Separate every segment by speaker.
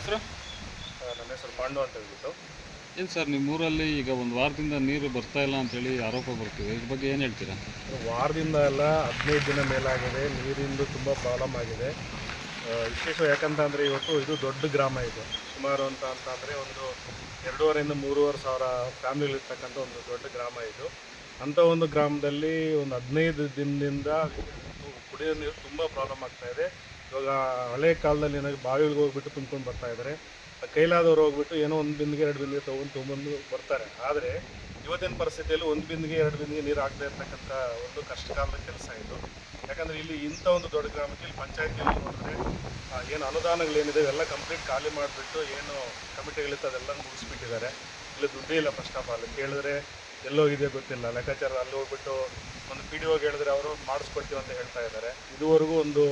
Speaker 1: ಹೆಸರು?
Speaker 2: ನನ್ನ ಹೆಸರು ಪಾಂಡು ಅಂತ ಹೇಳ್ಬಿಟ್ಟು.
Speaker 1: ಏನು ಸರ್, ನಿಮ್ಮೂರಲ್ಲಿ ಈಗ ಒಂದು ವಾರದಿಂದ ನೀರು ಬರ್ತಾ ಇಲ್ಲ ಅಂತೇಳಿ ಆರೋಪ ಬರ್ತಿದೆ. ಇದ್ರ ಬಗ್ಗೆ ಏನು ಹೇಳ್ತೀರಾ?
Speaker 2: ವಾರದಿಂದ ಎಲ್ಲ 15 ದಿನ ಮೇಲಾಗಿದೆ. ನೀರಿಂದು ತುಂಬ ಪ್ರಾಬ್ಲಮ್ ಆಗಿದೆ. ವಿಶೇಷ ಯಾಕಂತಂದರೆ ಇವತ್ತು ಇದು ದೊಡ್ಡ ಗ್ರಾಮ ಇದು. ಸುಮಾರು ಅಂತಂದರೆ ಒಂದು 2,500 3,500 ಸಾವಿರ ಫ್ಯಾಮಿಲಿಗಳಿರ್ತಕ್ಕಂಥ ಒಂದು ದೊಡ್ಡ ಗ್ರಾಮ ಇದು. ಅಂಥ ಒಂದು ಗ್ರಾಮದಲ್ಲಿ ಒಂದು 15 ದಿನದಿಂದ ಕುಡಿಯೋ ನೀರು ತುಂಬ ಪ್ರಾಬ್ಲಮ್ ಆಗ್ತಾಯಿದೆ. ಇವಾಗ ಹಳೆ ಕಾಲದಲ್ಲಿ ಏನಾಗಿ ಬಾವಿಗಳಿಗೆ ಹೋಗ್ಬಿಟ್ಟು ತುಂಬ್ಕೊಂಡು ಬರ್ತಾಯಿದ್ದಾರೆ. ಕೈಲಾದವ್ರು ಹೋಗ್ಬಿಟ್ಟು ಏನೋ ಒಂದು ಬಿಂದಿಗೆ 2 ಬಿಂದಿಗೆ ತೊಗೊಂಡು ಬರ್ತಾರೆ. ಆದರೆ ಇವತ್ತಿನ ಪರಿಸ್ಥಿತಿಯಲ್ಲಿ 1 ಬಿಂದಿಗೆ 2 ಬಿಂದಿಗೆ ನೀರು ಆಗದೆ ಇರ್ತಕ್ಕಂಥ ಒಂದು ಕಷ್ಟಕಾಲದ ಕೆಲಸ ಇದು. ಯಾಕಂದರೆ ಇಲ್ಲಿ ಇಂಥ ಒಂದು ದೊಡ್ಡ ಗ್ರಾಮಕ್ಕೆ ಇಲ್ಲಿ ಪಂಚಾಯತಿಯಲ್ಲಿ ನೋಡಿದ್ರೆ ಏನು ಅನುದಾನಗಳೇನಿದೆ ಎಲ್ಲ ಕಂಪ್ಲೀಟ್ ಖಾಲಿ ಮಾಡಿಬಿಟ್ಟು ಏನು ಕಮಿಟಿಗಳಿತ್ತು ಅದೆಲ್ಲ ಮುಗಿಸ್ಬಿಟ್ಟಿದ್ದಾರೆ. ಇಲ್ಲಿ ದುಡ್ಡೇ ಇಲ್ಲ. ಫಸ್ಟ್ ಆಫ್ ಆಲ್ ಕೇಳಿದ್ರೆ ಎಲ್ಲೋಗಿದೆ ಗೊತ್ತಿಲ್ಲ. ಲೆಕ್ಕಾಚಾರ ಅಲ್ಲಿ ಹೋಗ್ಬಿಟ್ಟು ಒಂದು PDO ಹೇಳಿದ್ರೆ ಅವರು ಮಾಡಿಸ್ಕೊಡ್ತೀವಿ ಅಂತ ಹೇಳ್ತಾ ಇದ್ದಾರೆ. ಇದುವರೆಗೂ ಒಂದು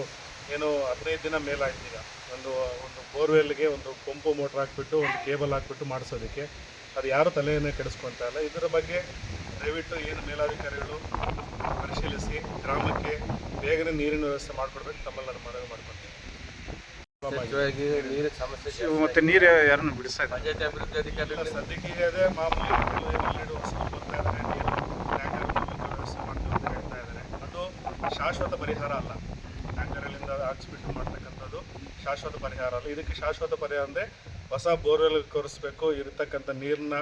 Speaker 2: ಏನು 15 ದಿನ ಮೇಲಾಯ್ತು. ಈಗ ಒಂದು ಬೋರ್ವೆಲ್ಗೆ ಒಂದು ಪಂಪು ಮೋಟ್ರ್ ಹಾಕ್ಬಿಟ್ಟು ಒಂದು ಕೇಬಲ್ ಹಾಕ್ಬಿಟ್ಟು ಮಾಡಿಸೋದಕ್ಕೆ ಅದು ಯಾರೂ ತಲೆಯನ್ನೇ ಕೆಡಿಸ್ಕೊಳ್ತಾ ಇಲ್ಲ. ಇದರ ಬಗ್ಗೆ ದಯವಿಟ್ಟು ಏನು ಮೇಲಾಧಿಕಾರಿಗಳು ಪರಿಶೀಲಿಸಿ ಗ್ರಾಮಕ್ಕೆ ಬೇಗನೆ ನೀರಿನ ವ್ಯವಸ್ಥೆ ಮಾಡಿಕೊಡ್ಬೇಕು. ತಮ್ಮಲ್ಲಿ ನಾನು ಮನವಿ ಮಾಡ್ಕೊಳ್ತೀನಿ.
Speaker 3: ನೀರಿನ ಸಮಸ್ಯೆ
Speaker 1: ಮತ್ತು ನೀರು ಯಾರನ್ನು ಬಿಡಿಸ್ತಾ ಇದ್ದಾರೆ?
Speaker 3: ಪಂಚಾಯತ್ ಅಭಿವೃದ್ಧಿ ಅಧಿಕಾರಿಗಳು
Speaker 2: ಸದ್ಯಕ್ಕೆ ಈಗ ಅದೇ ಮಾಮೂಲಿ 2 ವರ್ಷ ಬರ್ತಾ ಇದ್ದಾರೆ. ನೀರು ಟ್ಯಾಂಕರ್ ವ್ಯವಸ್ಥೆ ಮಾಡ್ತೀವಿ ಅಂತ ಹೇಳ್ತಾ ಇದ್ದಾರೆ. ಅದು ಶಾಶ್ವತ ಪರಿಹಾರ ಅಲ್ಲ. ಟ್ಯಾಂಕರ್ಗಳಿಂದ ಹಾಕ್ಸ್ಬಿಟ್ಟು ಮಾಡ್ತಕ್ಕಂಥದ್ದು ಶಾಶ್ವತ ಪರಿಹಾರ ಅಲ್ಲ. ಇದಕ್ಕೆ ಶಾಶ್ವತ ಪರಿಹಾರ ಅಂದರೆ ಹೊಸ ಬೋರ್ವೆಲ್ ಕೊರೆಸ್ಬೇಕು. ಇರತಕ್ಕಂಥ ನೀರನ್ನ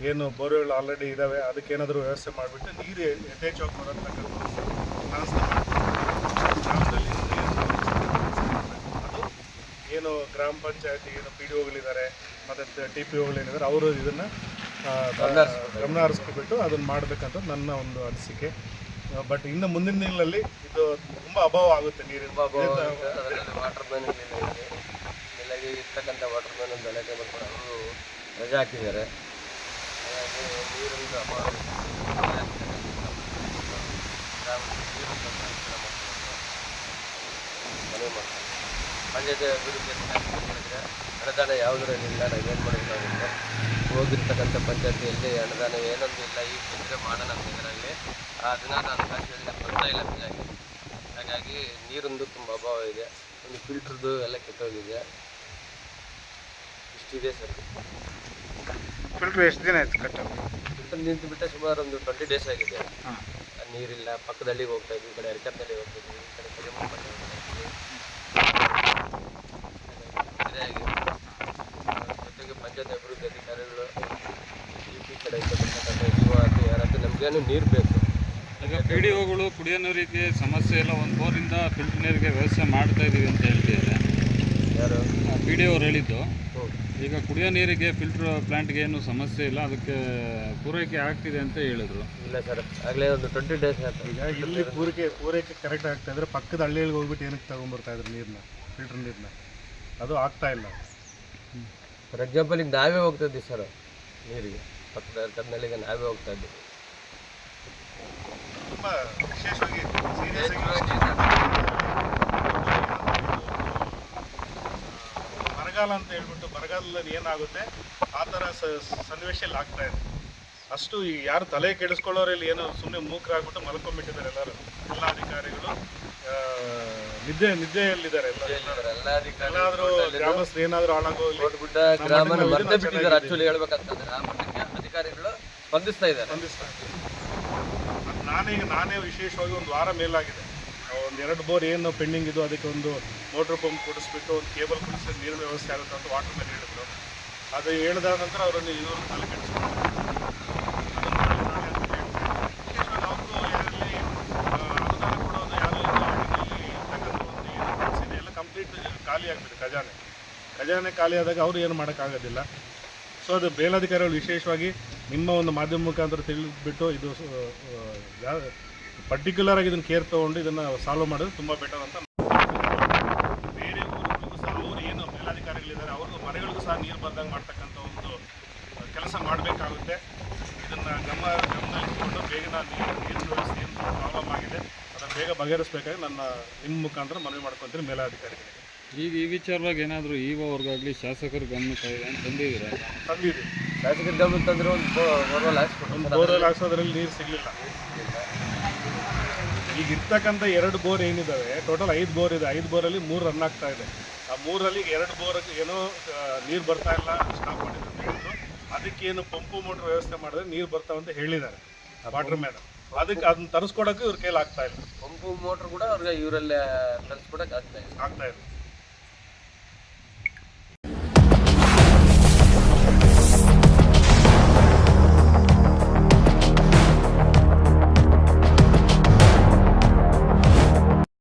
Speaker 2: ಏನು ಬೋರ್ವೆಲ್ ಆಲ್ರೆಡಿ ಇದ್ದಾವೆ ಅದಕ್ಕೇನಾದರೂ ವ್ಯವಸ್ಥೆ ಮಾಡಿಬಿಟ್ಟು ನೀರು ಯಥೇಚ್ಛವಾಗಿ ಬರತಕ್ಕಂಥ ವ್ಯವಸ್ಥೆ ಗ್ರಾಮದಲ್ಲಿ ಅದು ಏನು ಗ್ರಾಮ ಪಂಚಾಯತಿ ಏನು PDOಗಳಿದ್ದಾರೆ ಮತ್ತು TPOಗಳೇನಿದ್ದಾರೆ ಅವರು ಇದನ್ನು ಗಮನ ಹರಿಸ್ಕೊಬಿಟ್ಟು ಅದನ್ನು ಮಾಡಬೇಕಂತ ನನ್ನ ಒಂದು ಅನಿಸಿಕೆ. ಬಟ್ ಇನ್ನು ಮುಂದಿನ ದಿನಗಳಲ್ಲಿ ಇದು ತುಂಬ ಅಭಾವ ಆಗುತ್ತೆ ನೀರಿನ.
Speaker 3: ವಾಟರ್ ಮ್ಯಾನ್ ಇಲ್ಲಾಗಿ ಇರ್ತಕ್ಕಂಥ ವಾಟರ್ ಮ್ಯಾನ್ ಒಂದು ಗಲಾಟೆ ಮಾಡ್ಕೊಂಡು ಅವರು ರಜೆ ಹಾಕಿದ್ದಾರೆ. ಹಾಗಾಗಿ ನೀರಿನ ಅಭಾವ ಮನವಿ ಮಾಡ್ತಾರೆ. ಪಂಚಾಯತ್ ಅಭಿವೃದ್ಧಿ ಹೇಳಿದ್ರೆ ಅನುದಾನ ಯಾವುದರಲ್ಲಿಲ್ಲ, ನಾವು ಏನು ಮಾಡಬೇಕಾಗುತ್ತೆ. ಹೋಗಿರ್ತಕ್ಕಂಥ ಪಂಚಾಯತಿಯಲ್ಲಿ ಅನುದಾನ ಏನೊಂದು ಇಲ್ಲ, ಈಗ ಬಂದರೆ ಮಾಡೋಣ ಅಂತ ಇದರಲ್ಲಿ ಅದನ್ನ ನಾನು ಕಾಶಿಯಲ್ಲಿ ಬರ್ತಾ ಇಲ್ಲ ಸರಿಯಾಗಿ. ಹಾಗಾಗಿ ನೀರೊಂದು ತುಂಬ ಅಭಾವ ಇದೆ. ಒಂದು ಫಿಲ್ಟ್ರದ್ದು ಎಲ್ಲ ಕೆಟ್ಟೋಗಿದೆ. ಇಷ್ಟಿದೆ ಸರ್.
Speaker 1: ಫಿಲ್ಟ್ರ್ ಎಷ್ಟು ದಿನ ಆಯ್ತು ಕಟ್ಟೋದು?
Speaker 3: ಫಿಲ್ಟರ್ ನಿಂತು ಬಿಟ್ಟರೆ ಸುಮಾರು ಒಂದು 20 ಡೇಸ್ ಆಗಿದೆ. ನೀರಿಲ್ಲ. ಪಕ್ಕದಲ್ಲಿ ಹೋಗ್ತಾ ಇದ್ವಿ, ಈ ಕಡೆ ಅರಕತ್ನಲ್ಲಿ ಹೋಗ್ತಾ ಇದ್ವಿ, ಈ ಕಡೆ ಕರಿಮಂಪಲ್ಲಿ ಹೋಗ್ತಾ ಇದ್ವಿ. ಇದೇ ಆಗಿದೆ. ಜೊತೆಗೆ ಪಂಚಾಯತ್ ಅಭಿವೃದ್ಧಿ ಅಧಿಕಾರಿಗಳು ಈ ಕಡೆ ಯಾರಾದ್ರೂ ನಮಗೇನು ನೀರು ಬೇಕು.
Speaker 1: ಈಗ PDOಗಳು ಕುಡಿಯೋ ನೀರಿಗೆ ಸಮಸ್ಯೆ ಇಲ್ಲ, ಒಂದು ಬೋರಿಂದ ಫಿಲ್ಟರ್ ನೀರಿಗೆ ವ್ಯವಸ್ಥೆ ಮಾಡ್ತಾ ಇದ್ದೀವಿ ಅಂತ ಹೇಳ್ತಿದ್ದಾರೆ.
Speaker 3: ಯಾರು?
Speaker 1: PDO ಅವ್ರು ಹೇಳಿದ್ದು. ಈಗ ಕುಡಿಯೋ ನೀರಿಗೆ ಫಿಲ್ಟ್ರ್ ಪ್ಲ್ಯಾಂಟ್ಗೆ ಏನು ಸಮಸ್ಯೆ ಇಲ್ಲ, ಅದಕ್ಕೆ ಪೂರೈಕೆ ಆಗ್ತಿದೆ ಅಂತ ಹೇಳಿದ್ರು.
Speaker 3: ಇಲ್ಲ ಸರ್, ಆಗಲೇ ಒಂದು 20 ಡೇಸ್ ಆಯ್ತು.
Speaker 2: ಈಗ ಇಲ್ಲಿ ಪೂರೈಕೆ ಕರೆಕ್ಟ್ ಆಗ್ತಾ ಇದ್ರೆ ಪಕ್ಕದ ಹಳ್ಳಿಗಳಿಗೆ ಹೋಗ್ಬಿಟ್ಟು ಏನಕ್ಕೆ ತೊಗೊಂಬರ್ತಾ ಇದ್ರು ನೀರನ್ನ, ಫಿಲ್ಟರ್ ನೀರನ್ನ. ಅದು ಆಗ್ತಾ ಇಲ್ಲ.
Speaker 3: ಫಾರ್ ಎಕ್ಸಾಂಪಲ್ ಈಗ ನಾವೇ ಹೋಗ್ತಾ ಇದ್ದೀವಿ ಸರ್ ನೀರಿಗೆ, ಪಕ್ಕದ ಅರಕತ್ನಲ್ಲಿಗೆ ನಾವೇ ಹೋಗ್ತಾ ಇದ್ದೀವಿ.
Speaker 2: ತುಂಬ ವಿಶೇಷವಾಗಿ ಸೀರಿಯಸ್ ಬರಗಾಲ ಅಂತ ಹೇಳ್ಬಿಟ್ಟು ಬರಗಾಲದಲ್ಲಿ ಏನಾಗುತ್ತೆ ಆ ಥರ ಸನ್ನಿವೇಶದಲ್ಲಿ ಆಗ್ತಾ ಇದೆ. ಅಷ್ಟು ಯಾರು ತಲೆ ಕೆಡಿಸ್ಕೊಳ್ಳೋರಲ್ಲಿ ಏನು ಸುಮ್ಮನೆ ಮೂಕರಾಗ್ಬಿಟ್ಟು ಮಲ್ಕೊಂಡ್ಬಿಟ್ಟಿದ್ದಾರೆ ಎಲ್ಲರೂ. ಎಲ್ಲ ಅಧಿಕಾರಿಗಳು ನಿದ್ದೆಯಲ್ಲಿದ್ದಾರೆ. ಎಲ್ಲಾದರೂ ಗ್ರಾಮಸ್ಥರು ಏನಾದರೂ ಹಾಳಾಗೋಗಿ
Speaker 3: ಗುಡ್ಡ ಗ್ರಾಮನ ಮರ್ತೆ ಬಿಟ್ಟಿದ್ದಾರೆ. ಆಕ್ಚುಲಿ ಹೇಳ್ಬೇಕಂತಂದ್ರೆ ಆ ಮಟ್ಟಕ್ಕೆ ಅಧಿಕಾರಿಗಳು ಸ್ಪಂದಿಸ್ತಾ ಇದ್ದಾರೆ.
Speaker 2: ನಾನೇ ವಿಶೇಷವಾಗಿ ಒಂದು ವಾರ ಮೇಲಾಗಿದೆ. ಒಂದು 2 ಬೋರ್ ಏನು ಪೆಂಡಿಂಗ್ ಇದು ಅದಕ್ಕೆ ಒಂದು ಮೋಟ್ರ್ ಪಂಪ್ ಕೊಡಿಸ್ಬಿಟ್ಟು ಒಂದು ಕೇಬಲ್ ಕೊಡಿಸಿ ನೀರಿನ ವ್ಯವಸ್ಥೆ ಆಗುತ್ತೆ ಅಂತ ವಾಟರ್ ಮ್ಯಾನ್ ಹೇಳಿದ್ರು. ಅದು ಹೇಳಿದ ನಂತರ ಅವರನ್ನು ಇವರು ತಲೆ ಕೆಡಿಸ್ಕೊಂಡು ಅನುದಾನ ಕೊಡೋದು ಯಾರು ಇರ್ತಕ್ಕಂಥ ಎಲ್ಲ ಕಂಪ್ಲೀಟ್ ಖಾಲಿ ಆಗ್ಬಿಟ್ಟು ಖಜಾನೆ ಖಾಲಿ ಆದಾಗ ಅವರು ಏನು ಮಾಡೋಕ್ಕಾಗೋದಿಲ್ಲ. ಸೊ ಅದು ಮೇಲಧಿಕಾರಿಗಳು ವಿಶೇಷವಾಗಿ ನಿಮ್ಮ ಒಂದು ಮಾಧ್ಯಮ ಮುಖಾಂತರ ತಿಳಿದ್ಬಿಟ್ಟು ಇದು ಪರ್ಟಿಕ್ಯುಲರ್ ಆಗಿ ಇದನ್ನು ಕೇರ್ ತೊಗೊಂಡು ಇದನ್ನು ಸಾಲ್ವ್ ಮಾಡೋದು ತುಂಬ ಬೆಟರ್ ಅಂತ. ಬೇರೆ ಊರುಗಳಿಗೂ ಸಹ ಅವರು ಏನು ಮೇಲಧಿಕಾರಿಗಳಿದ್ದಾರೆ ಅವ್ರಿಗೂ ಮನೆಗಳಿಗೂ ಸಹ ನೀರು ಬಂದಂಗೆ ಮಾಡ್ತಕ್ಕಂಥ ಒಂದು ಕೆಲಸ ಮಾಡಬೇಕಾಗುತ್ತೆ. ಇದನ್ನು ಗಮನದಲ್ಲಿಟ್ಕೊಂಡು ಬೇಗನೆ ನೀರಿನ ವ್ಯವಸ್ಥೆ ಏನು ಪ್ರಾಬ್ಲಮ್ ಆಗಿದೆ ಅದನ್ನು ಬೇಗ ಬಗೆಹರಿಸಬೇಕಾಗಿ ನಿಮ್ಮ ಮುಖಾಂತರ ಮನವಿ ಮಾಡ್ಕೊತೀನಿ ಮೇಲಧಿಕಾರಿಗಳಿಗೆ.
Speaker 1: ಈಗ ಈ ವಿಚಾರವಾಗಿ ಏನಾದರೂ ಅವ್ರಿಗಾಗಲಿ ಶಾಸಕರ ಗಮನ ತಂದಿದ್ದೀರಾ?
Speaker 2: ತಂದಿದ್ದೀವಿ.
Speaker 3: ಶಾಸಕರ ಗಮನ ತಂದರೆ ಒಂದು
Speaker 2: ಬೋರ್ವೆಲ್ ಹಾಕ್ಸೋದ್ರಲ್ಲಿ ನೀರು ಸಿಗಲಿಲ್ಲ. ಈಗ ಇರ್ತಕ್ಕಂಥ 2 ಬೋರ್ ಏನಿದ್ದಾವೆ ಟೋಟಲ್ 5 ಬೋರ್ ಇದೆ. 5 ಬೋರಲ್ಲಿ 3 ರನ್ ಆಗ್ತಾ ಇದೆ. ಆ 3ರಲ್ಲಿ 2 ಬೋರ್ಗೆ ಏನೋ ನೀರು ಬರ್ತಾ ಇಲ್ಲ ಸ್ಟಾಪ್ ಮಾಡಿದ್ರು ಅಂತ ಹೇಳಿದ್ರು. ಅದಕ್ಕೇನು ಪಂಪು ಮೋಟ್ರ್ ವ್ಯವಸ್ಥೆ ಮಾಡಿದ್ರೆ ನೀರು ಬರ್ತಾವಂತ ಹೇಳಿದ್ದಾರೆ ವಾಟರ್ ಮ್ಯಾನ್. ಅದಕ್ಕೆ ಅದನ್ನ ತರಿಸ್ಕೊಡೋಕೆ ಇವ್ರ ಕೈಲಿ ಆಗ್ತಾ ಇಲ್ಲ.
Speaker 3: ಪಂಪು ಮೋಟ್ರ್ ಕೂಡ ಅವ್ರಿಗೆ ಇವರಲ್ಲೇ ತರಿಸ್ಕೊಡಕ್ಕೆ ಆಗ್ತಾ ಇಲ್ಲ.